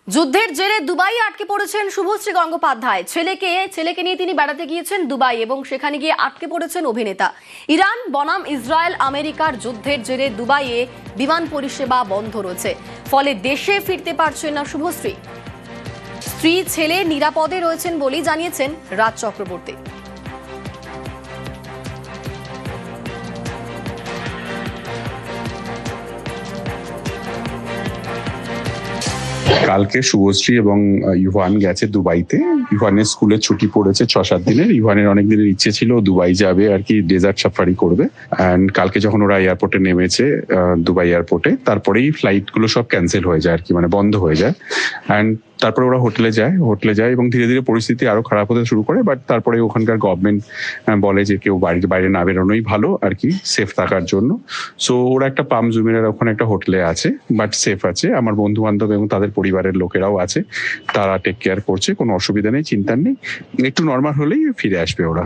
যুদ্ধের জেরে দুবাই আটকে পড়েছেন শুভশ্রী গঙ্গোপাধ্যায়। ছেলেকে নিয়ে তিনি বেড়াতে গিয়েছেন দুবাই এবং সেখানে গিয়ে আটকে পড়েছেন অভিনেতা। ইরান বনাম ইসরায়েল আমেরিকার যুদ্ধের জেরে দুবাইয়ে বিমান পরিষেবা বন্ধ রয়েছে, ফলে দেশে ফিরতে পারছেন না শুভশ্রী। স্ত্রী ছেলে নিরাপদে রয়েছেন বলেই জানিয়েছেন রাজ চক্রবর্তী। কালকে শুভশ্রী এবং ইভান গেছে দুবাইতে। ইভানের স্কুলের ছুটি পড়েছে 6-7 দিনের। ইভানের অনেক দিনের ইচ্ছে ছিল দুবাই যাবে আর কি, ডেজার্ট সাফারি করবে। অ্যান্ড কালকে যখন ওরা এয়ারপোর্টে নেমেছে, দুবাই এয়ারপোর্টে, তারপরেই ফ্লাইট গুলো সব ক্যান্সেল হয়ে যায় আর কি, মানে বন্ধ হয়ে যায়। অ্যান্ড তারপরে ওরা হোটেলে যায় এবং ধীরে ধীরে পরিস্থিতি আরো খারাপ হতে শুরু করে। বাট তারপরে ওখানকার গভর্নমেন্ট বলে যে কেউ বাড়ির বাইরে না বেরোনোই ভালো আর কি, সেফ থাকার জন্য। সো ওরা একটা পাম জুমেরার ওখানে একটা হোটেলে আছে, বাট সেফ আছে। আমার বন্ধু বান্ধব এবং তাদের পরিবারের লোকেরাও আছে, তারা টেক কেয়ার করছে, কোনো অসুবিধা নেই, চিন্তা নেই। একটু নর্মাল হলেই ফিরে আসবে ওরা।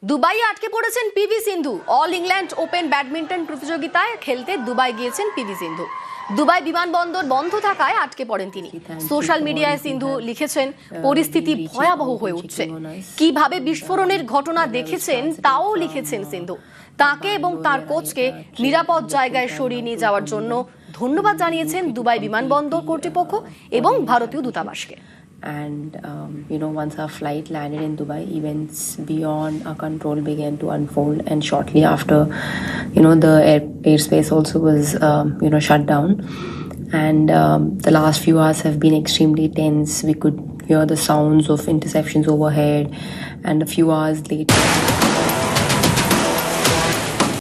দুবাইয়ে আটকে পড়েছেন পিভি সিন্ধু। অল ইংল্যান্ড ওপেন ব্যাডমিন্টন প্রতিযোগিতায় খেলতে দুবাই গিয়েছেন পিভি সিন্ধু। দুবাই বিমানবন্দর বন্ধ থাকায় আটকে পড়েন তিনি। সোশ্যাল মিডিয়ায় সিন্ধু লিখেছেন, পরিস্থিতি ভয়াবহ হয়ে উঠছে। কিভাবে বিস্ফোরণের ঘটনা দেখেছেন তাও লিখেছেন সিন্ধু। তাকে এবং তার কোচকে নিরাপদ জায়গায় সরিয়ে নিয়ে যাওয়ার জন্য ধন্যবাদ জানিয়েছেন দুবাই বিমানবন্দর কর্তৃপক্ষ এবং ভারতীয় দূতাবাসকে। And once our flight landed in Dubai, events beyond our control began to unfold, and shortly after, the airspace also was shut down. And the last few hours have been extremely tense. We could hear the sounds of interceptions overhead, and a few hours later